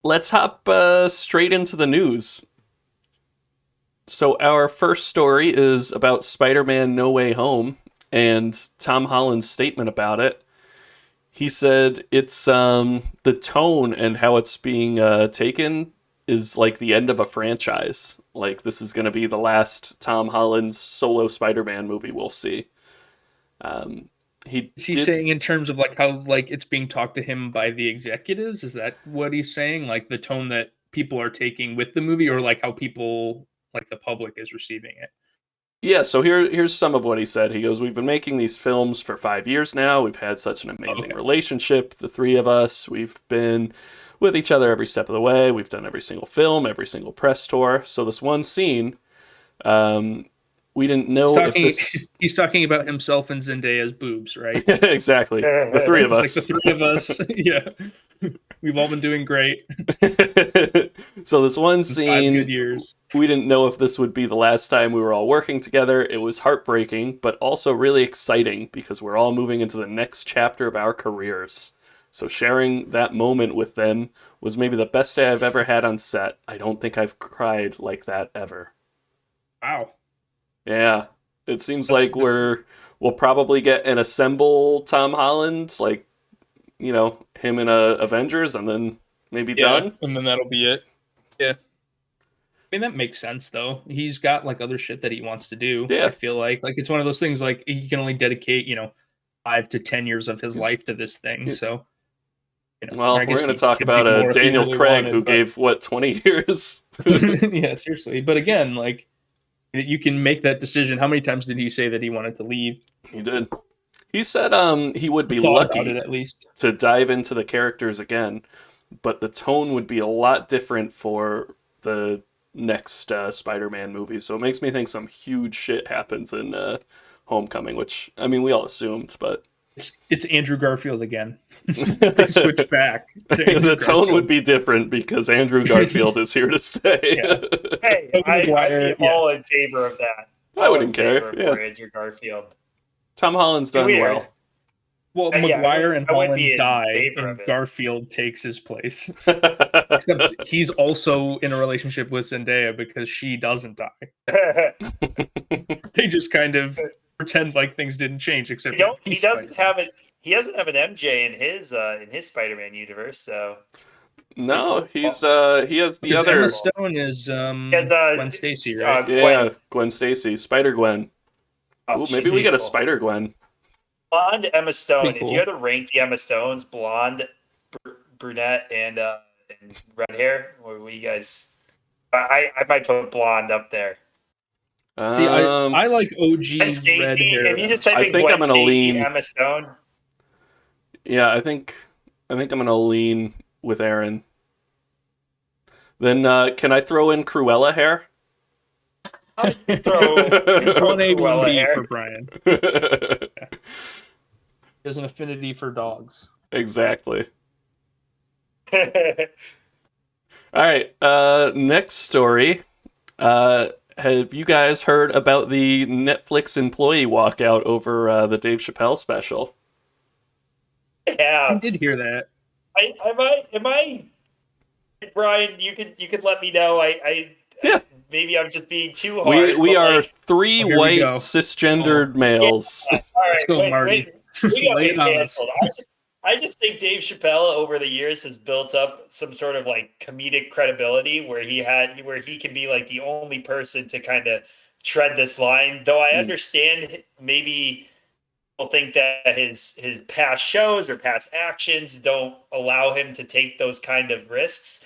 Let's hop straight into the news. So, our first story is about Spider Man No Way Home and Tom Holland's statement about it. He said it's the tone and how it's being taken is like the end of a franchise. Like, this is going to be the last Tom Holland's solo Spider Man movie we'll see. Um, he Is he did. saying in terms of like how like it's being talked to him by the executives? Is that what he's saying? Like the tone that people are taking with the movie, or like how people like the public is receiving it? Yeah, so here's some of what he said. He goes, "We've been making these films for 5 years now. We've had such an Oh, amazing okay. relationship, the three of us. We've been with each other every step of the way. We've done every single film, every single press tour. So this one scene, um, we didn't He's know if talking. this He's talking about himself and Zendaya's boobs, right? exactly the three of It's like the us. three of us. Yeah, we've all been doing great So this one in 5 good scene, years. we didn't know if this would be the last time we were all working together. It was heartbreaking, but also really exciting because we're all moving into the next chapter of our careers. So sharing that moment with them was maybe the best day I've ever had on set. I don't think I've cried like that ever. Wow, Yeah. It seems that's like we'll probably get an assemble Tom Holland, like, him in Avengers and then maybe yeah, done. and then that'll be it. Yeah. I mean that makes sense though. He's got like other shit that he wants to do. I Yeah. feel like it's one of those things like he can only dedicate 5 to 10 years of his life to this thing. So Well, I we're guess going to he talk could do about more if he Daniel really Craig, wanted. who But gave, what, 20 years? yeah, seriously. But again, like you can make that decision. How many times did he say that he wanted to leave? He did. He said he would Or be thought about it lucky at least. to dive into the characters again, but the tone would be a lot different for the next Spider-Man movie. So it makes me think some huge shit happens in Homecoming, which I mean we all assumed, but It's Andrew Garfield again. They switched back to Andrew the tone would Garfield. be different because Andrew Garfield is here to stay. Yeah. Hey, Tobey I'd be Maguire, yeah. all in favor of that. I All in wouldn't care. favor of Yeah, more Andrew Garfield. Tom Holland's Be done weird. well. Well, Yeah, Maguire and I would be Holland in die, favor of and it. Garfield takes his place. Except he's also in a relationship with Zendaya because she doesn't die. They just kind of pretend like things didn't change, except that He he's doesn't Spider-Man. have it. He doesn't have an MJ in his Spider-Man universe, so it's pretty No, cool. he has the Because Emma other. Stone is He has Gwen Stacy, right? Yeah, Gwen. Gwen Stacy, Spider Gwen. Oh, Ooh, she's maybe we get a beautiful. Spider Gwen. Blonde Emma Stone. Pretty If you cool. had to rank the Emma Stones, blonde, brunette, and red hair, what you guys? I might put blonde up there. See, Um, I like Gwen OG red Stacy. hair If you Emma just type I in Stone. think I'm Gwen gonna Stacy, lean. Emma Stone, Yeah, I think I'm gonna lean with Aaron. Then can I throw in Cruella hair? you can throw One A, one Cruella B hair. for Brian. There's an affinity for dogs. Exactly. All right. Next story. Have you guys heard about the Netflix employee walkout over the Dave Chappelle special? I Yeah, did hear that. am I, Brian? You could let me know. Yeah, Maybe I'm just being too we hard, we but are like, three Oh, here we white go. cisgendered yeah. males. All Let's right, go, Marty. wait. We got Lay me it on us. canceled. I just think Dave Chappelle over the years has built up some sort of like comedic credibility where he can be like the only person to kind of tread this line. Though I Mm. understand maybe people think that his past shows or past actions don't allow him to take those kind of risks.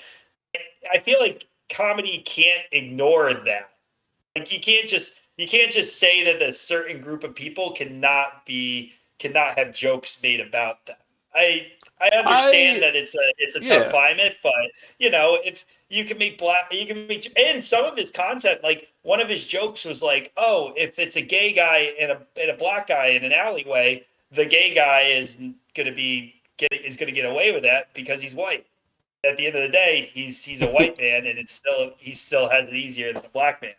I feel like comedy can't ignore that. Like you can't just say that a certain group of people cannot have jokes made about them. I understand I that it's a tough yeah. climate, but if you can make and some of his content, like one of his jokes was like, oh, if it's a gay guy and a black guy in an alleyway, the gay guy is gonna get away with that because he's white. At the end of the day, he's a white man, and he still has it easier than a black man.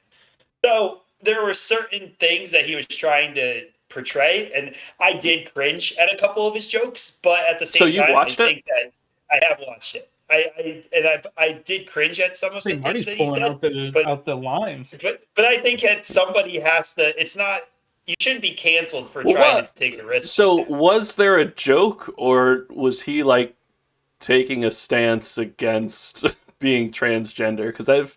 So there were certain things that he was trying to portray, and I did cringe at a couple of his jokes, but at the So same you've time, I watched it? think that I have watched it. I did cringe at some of the things Marty's that he pulling said, out the lines. but I think that somebody has to. It's not. You shouldn't be canceled for Well, trying what? to take a risk. So Like that. was there a joke, or was he like taking a stance against being transgender? Because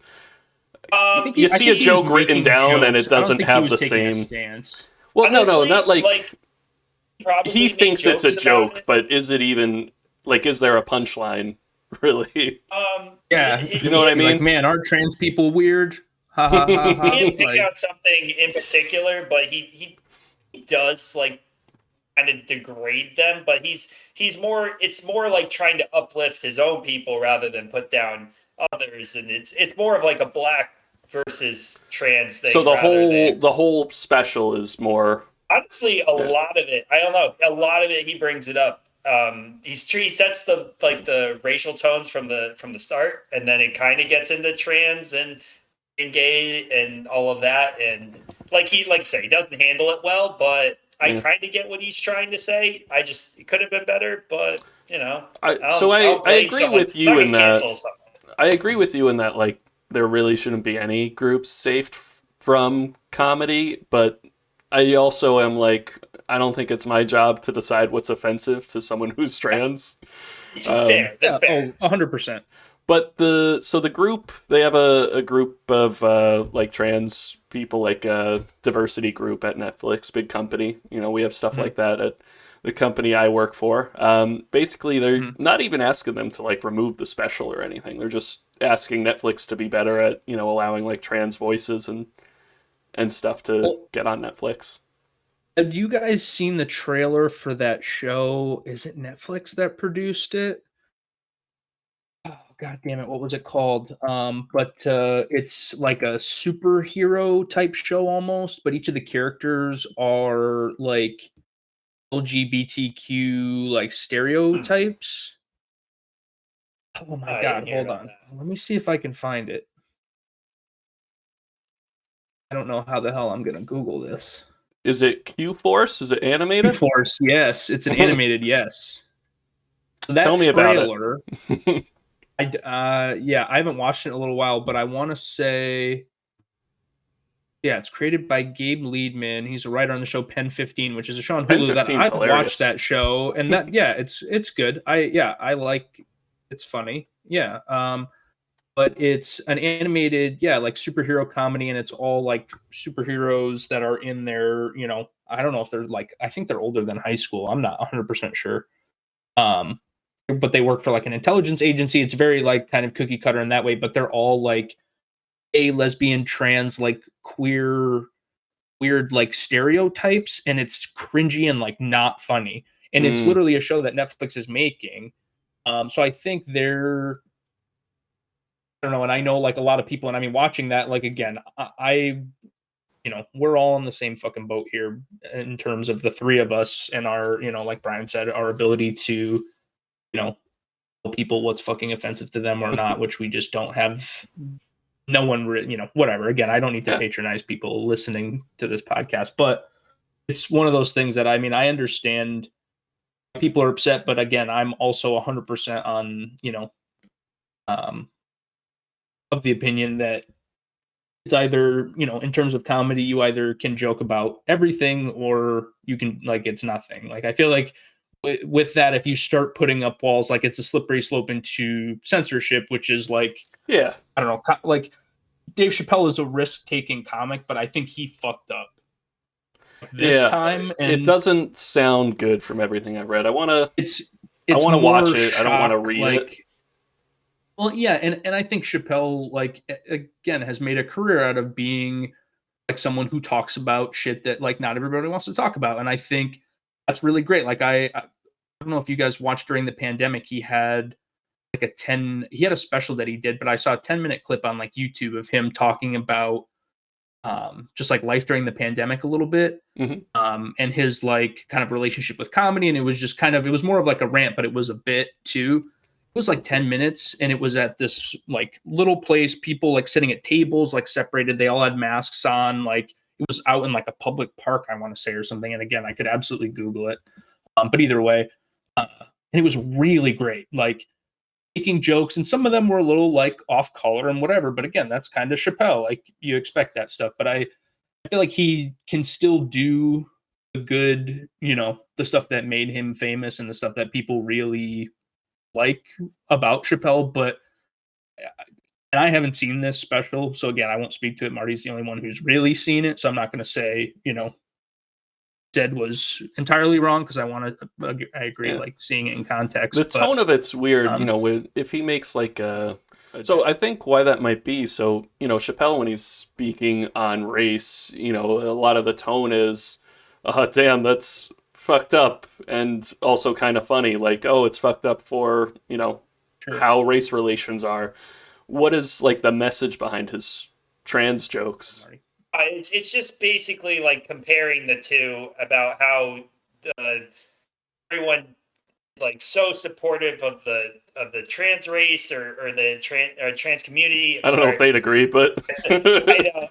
you see a joke written down and it I don't doesn't think he have was the taking a same. stance. Well, no, Honestly, not like probably he made thinks it's a jokes about joke, it. but is it even like? Is there a punchline? Really? Yeah, You know what I mean? Like, man, aren't trans people weird? Ha ha ha ha. He didn't pick Like, out something in particular, but he does like kind of degrade them. But he's more. It's more like trying to uplift his own people rather than put down others, and it's more of like a black versus trans thing. So than the whole special is more. honestly a lot of it. I don't know. A lot of it he brings it up. He sets the racial tones from the start, and then it kind of gets into trans and gay and all of that, and like I say, he doesn't handle it well, but I kind of get what he's trying to say. It could have been better, but I don't blame agree someone. with you in that. Cancel someone. I agree with you in that like there really shouldn't be any groups saved from comedy, but I also am like I don't think it's my job to decide what's offensive to someone who's trans. It's fair. That's fair. 100%. But the group, they have a group of like trans people, like a diversity group at Netflix, big company. We have stuff like that at the company I work for. Basically, they're not even asking them to like remove the special or anything. They're just asking Netflix to be better at allowing like trans voices and stuff to get on Netflix. Have you guys seen the trailer for that show? Is it Netflix that produced it? Oh, God damn it, what was it called? But it's like a superhero type show almost, but each of the characters are like LGBTQ like stereotypes. Oh my I God, didn't hear hold about on. that. Let me see if I can find it. I don't know how the hell I'm gonna Google this. Is it Q Force? Is it animated? Force, yes, it's an animated, yes. So that Tell me trailer, about it. I haven't watched it in a little while, but I want to say, yeah, it's created by Gabe Liedman. He's a writer on the show Pen 15, which is a show on Pen Hulu that 15's I've hilarious. watched that show, and that it's good. I like it's funny, yeah. But it's an animated, like superhero comedy, and it's all like superheroes that are in their, I don't know if they're like, I think they're older than high school. I'm not 100% sure. But they work for like an intelligence agency. It's very like kind of cookie cutter in that way, but they're all like gay, lesbian, trans, like queer, weird like stereotypes, and it's cringy and like not funny. And it's literally a show that Netflix is making. So I think I don't know, and I know like a lot of people, and I mean watching that, like again, I we're all in the same fucking boat here in terms of the three of us and our, like Brian said, our ability to, tell people what's fucking offensive to them or not, which we just don't have. No one, whatever. Again, I don't need to patronize people listening to this podcast, but it's one of those things that I mean, I understand people are upset, but again, I'm also 100% on, of the opinion that it's either, in terms of comedy, you either can joke about everything or you can like it's nothing. Like I feel like with that, if you start putting up walls, like it's a slippery slope into censorship, which is like, I don't know, like Dave Chappelle is a risk-taking comic, but I think he fucked up this time. And it doesn't sound good from everything I've read. I want to watch it. I don't want to read it. Well, yeah, and I think Chappelle, like, again, has made a career out of being like someone who talks about shit that like not everybody wants to talk about, and I think that's really great. Like, I don't know if you guys watched during the pandemic, he had like he had a special that he did, but I saw a 10-minute clip on like YouTube of him talking about just like life during the pandemic a little bit, and his like kind of relationship with comedy, and it was just it was more of like a rant, but it was a bit too. It was like 10 minutes, and it was at this like little place, people like sitting at tables, like separated. They all had masks on. Like it was out in like a public park, I want to say, or something. And again, I could absolutely Google it. But either way, and it was really great. Like making jokes, and some of them were a little like off color and whatever. But again, that's kind of Chappelle. Like you expect that stuff. But I feel like he can still do the good, the stuff that made him famous and the stuff that people really like about Chappelle. But and I haven't seen this special, so again, I won't speak to it. Marty's the only one who's really seen it, so I'm not going to say, Zed was entirely wrong because I agree, like seeing it in context. The tone of it's weird, if he makes like a. So I think why that might be. So Chappelle, when he's speaking on race, a lot of the tone is, damn, that's fucked up, and also kind of funny. Like, oh, it's fucked up for Sure. how race relations are. What is like the message behind his trans jokes? It's just basically like comparing the two about how everyone is like so supportive of the trans race or the trans community. I don't know if they'd agree, but I know.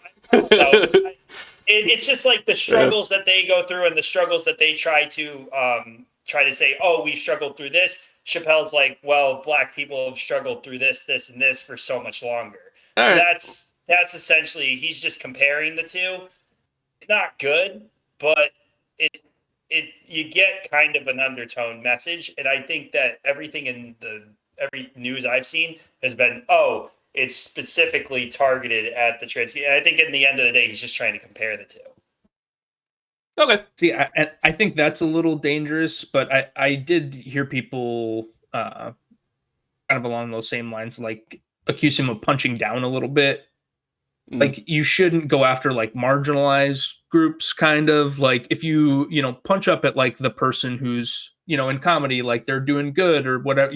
It's just like the struggles that they go through and the struggles that they try to say, oh, we've struggled through this. Chappelle's like, well, Black people have struggled through this, this, and this for so much longer. So that's essentially, he's just comparing the two. It's not good, but you get kind of an undertone message, and I think that everything in every news I've seen has been, oh, it's specifically targeted at the trans. And I think in the end of the day, he's just trying to compare the two. Okay. See, I think that's a little dangerous, but I did hear people kind of along those same lines, like accuse him of punching down a little bit. Like you shouldn't go after like marginalized groups, kind of like if you punch up at like the person who's in comedy, like they're doing good or whatever,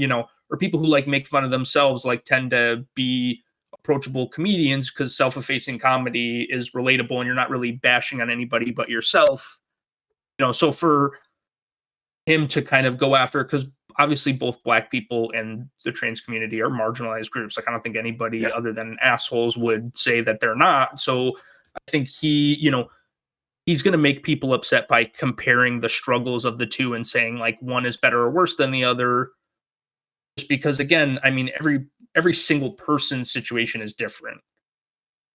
or people who like make fun of themselves, like tend to be approachable comedians because self-effacing comedy is relatable and you're not really bashing on anybody but yourself. So for him to kind of go after, because obviously both Black people and the trans community are marginalized groups. Like I don't think anybody other than assholes would say that they're not. So I think he's going to make people upset by comparing the struggles of the two and saying like one is better or worse than the other. Just because, again, I mean, every single person's situation is different.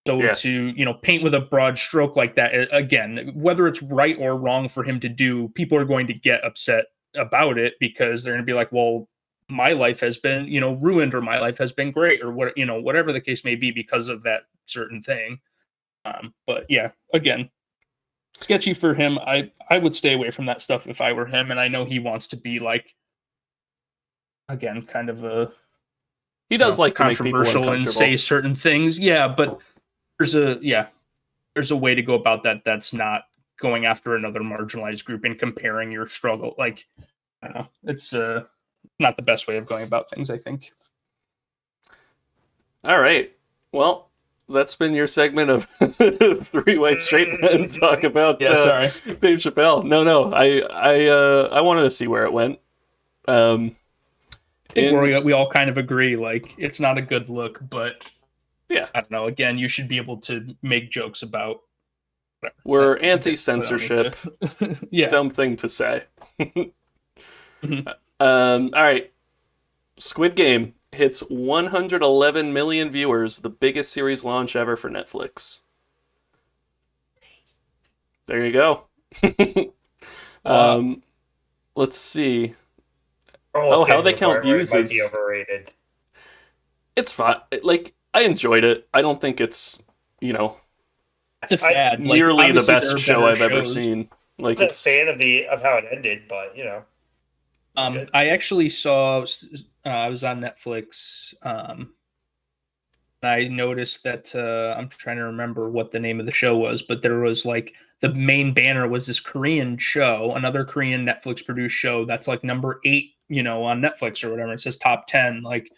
So to paint with a broad stroke like that, again, whether it's right or wrong for him to do, people are going to get upset about it because they're going to be like, well, my life has been ruined, or my life has been great, or what whatever the case may be because of that certain thing. But yeah, again, sketchy for him. I would stay away from that stuff if I were him, and I know he wants to be like, again, kind of a he does like controversial and say certain things. Yeah, but there's a way to go about that. That's not going after another marginalized group and comparing your struggle. Like, I don't know, it's not the best way of going about things, I think. All right. Well, that's been your segment of Three White Straight Men talk about sorry. Dave Chappelle. No, I wanted to see where it went. I think we all kind of agree, like, it's not a good look, but I don't know. Again, you should be able to make jokes about whatever. We're anti-censorship. Dumb thing to say. All right. Squid Game hits 111 million viewers, the biggest series launch ever for Netflix. There you go. Let's see. How they count views is overrated. It's fine. Like, I enjoyed it. I don't think it's it's a fad. Nearly the best show I've ever seen. Like, I'm a fan of how it ended, but I actually saw. I was on Netflix. I noticed that I'm trying to remember what the name of the show was, but there was like the main banner was this Korean show, another Korean Netflix produced show that's like number 8, on Netflix or whatever. It says top 10, like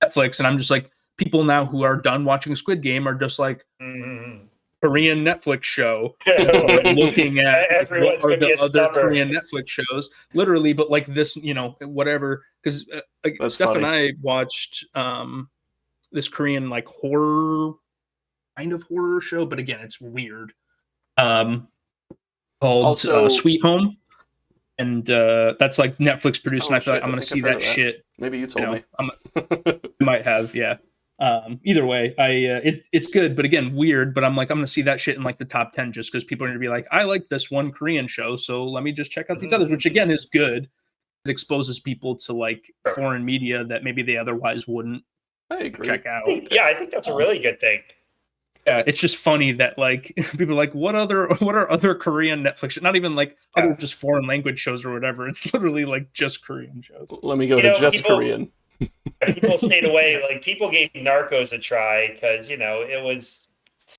Netflix, and I'm just like, people now who are done watching Squid Game are just like. Korean Netflix show, looking at what are the other Korean Netflix shows, literally, but like this, whatever. Because Steph and I watched this Korean like horror, kind of horror show, but again, it's weird. Called Sweet Home, and that's like Netflix produced, and I feel like I'm going to see that shit Maybe you told me. I might have, yeah. Either way, it's good, but again, weird. But I'm gonna see that shit in like the top 10 just because people are gonna be like, I like this one Korean show, so let me just check out these others, which again is good. It exposes people to like foreign media that maybe they otherwise wouldn't I agree. check out. Yeah, I think that's a really good thing. Yeah, it's just funny that like people are like, what are other Korean Netflix? Not even like other just foreign language shows or whatever. It's literally like just Korean shows. Let me go to just Korean. People stayed away. Like people gave Narcos a try because it was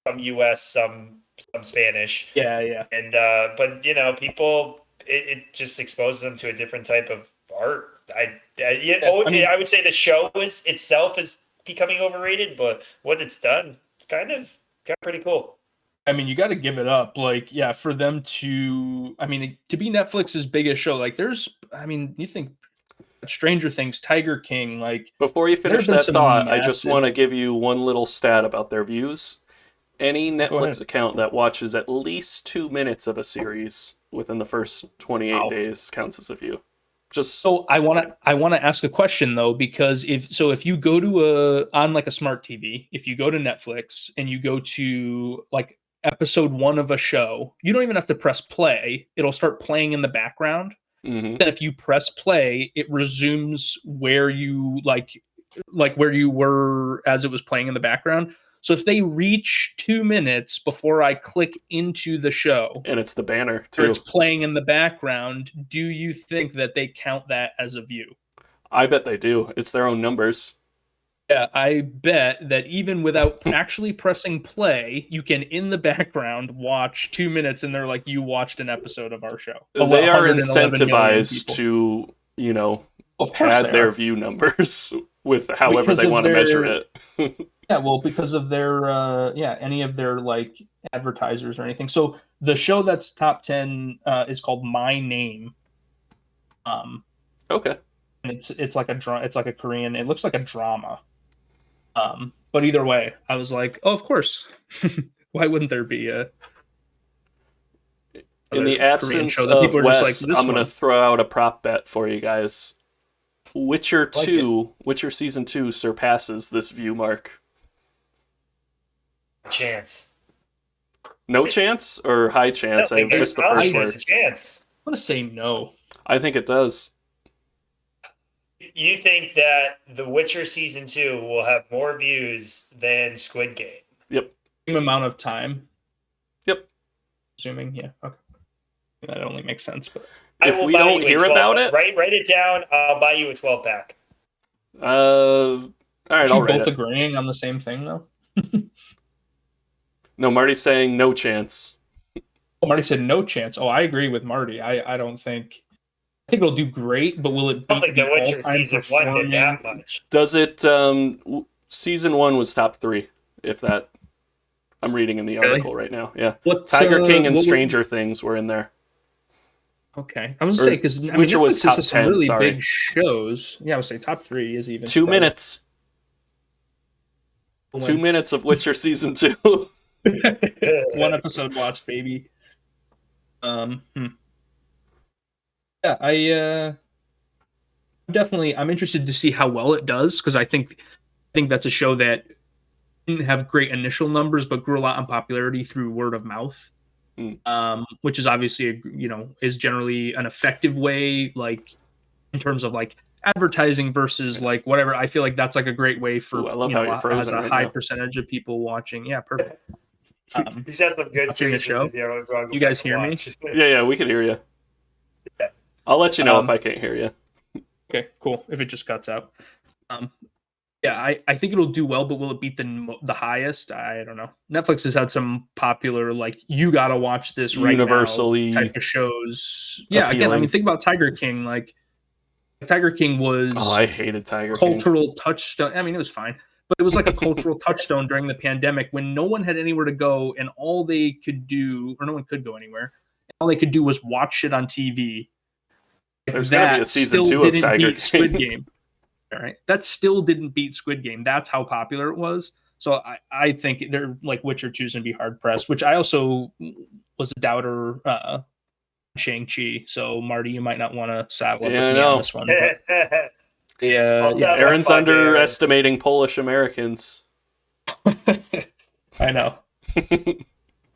some U.S., some Spanish. Yeah. And but people, it just exposes them to a different type of art. I would say the show itself is becoming overrated, but what it's done, it's kind of pretty cool. I mean, you got to give it up. Like, yeah, for them to be Netflix's biggest show. Like, you think Stranger Things, Tiger King, like. Before you finish that thought, I just want to give you one little stat about their views. Any Netflix account that watches at least 2 minutes of a series within the first 28 days counts as a view. So I want to ask a question though, because if you go to on like a smart TV, if you go to Netflix and you go to like episode 1 of a show, you don't even have to press play. It'll start playing in the background. Mm-hmm. Then if you press play, it resumes where you like where you were as it was playing in the background. So if they reach 2 minutes before I click into the show, and it's the banner too, or it's playing in the background, do you think that they count that as a view? I bet they do. It's their own numbers. Yeah, I bet that even without actually pressing play, you can in the background watch 2 minutes, and they're like, "You watched an episode of our show." They are incentivized to, pad their view numbers with however they want to measure it. Yeah, well, because of their any of their like advertisers or anything. So the show that's top 10 is called My Name. Okay. And it's like a Korean. It looks like a drama. But either way, I was like, oh, of course. Why wouldn't there be a? In the absence of Wes, I'm going to throw out a prop bet for you guys. Witcher 2, Witcher Season 2 surpasses this view mark. Chance. No chance or high chance? I missed the first word. There's a chance. I'm going to say no. I think it does. You think that The Witcher Season 2 will have more views than Squid Game? Yep. Same amount of time? Yep. Assuming, yeah. Okay. That only makes sense. But if we don't hear about it... Write it down. I'll buy you a 12-pack. All right, I'll write it. Both agreeing on the same thing, though? No, Marty's saying no chance. Oh, Marty said no chance. Oh, I agree with Marty. I don't think... I think it'll do great, but will it be I don't think The Witcher Season 1 did that much. Does it... Season 1 was top 3, if that... I'm reading in the article right now. Yeah. Tiger King and Stranger Things were in there. Okay. I was going to say, because Witcher was top 10, some really big shows. Yeah, I would say top 3 is even 2 minutes. 2 minutes of Witcher Season 2. 1 episode watched, baby. Yeah, I'm interested to see how well it does, because I think that's a show that didn't have great initial numbers, but grew a lot in popularity through word of mouth. Which is obviously is generally an effective way, like in terms of like advertising versus like whatever. I feel like that's like a great way for I love how you're frozen has a right high now. Percentage of people watching. Yeah, perfect. He's had some good watching the show. You guys hear me? Yeah, we can hear you. Yeah. I'll let you know if I can't hear you. Okay, cool. If it just cuts out. Yeah, I think it'll do well, but will it beat the highest? I don't know. Netflix has had some popular, like, you gotta watch this right universally now type of shows. Yeah, appealing. Again, I mean, think about Tiger King. Like, Tiger King was... Oh, I hated Tiger King. Cultural touchstone. I mean, it was fine. But it was like a cultural touchstone during the pandemic when no one had anywhere to go, and all they could do, or no one could go anywhere, all they could do was watch it on TV. There's going to be a season 2 of Tiger King. Squid Game. All right, that still didn't beat Squid Game. That's how popular it was. So I think they're like Witcher 2's gonna be hard pressed. Which I also was a doubter. Shang-Chi. So Marty, you might not want to saddle up with me on this one. Yeah, Yeah. Aaron's Fuck Aaron. underestimating Polish Americans. I know.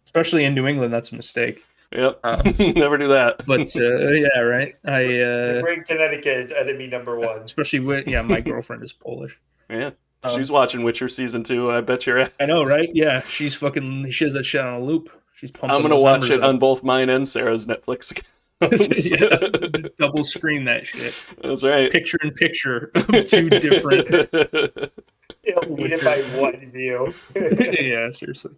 Especially in New England, that's a mistake. Yep. Never do that. But yeah, right. The great Connecticut is enemy number one. Especially with my girlfriend is Polish. Yeah. She's watching Witcher season 2. I bet you're at. I know, right? Yeah, she has that shit on a loop. She's pumping. I'm gonna watch it on both mine and Sarah's Netflix accounts. Yeah, double screen that shit. That's right. Picture in picture of two different. It'll beat it by one view. Yeah, seriously.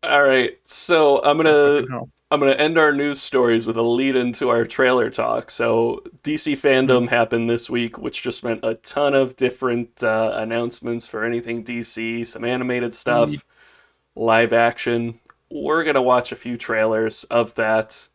All right, so I'm gonna end our news stories with a lead into our trailer talk. So DC Fandom happened this week, which just meant a ton of different announcements for anything DC, some animated stuff, live action. We're gonna watch a few trailers of that.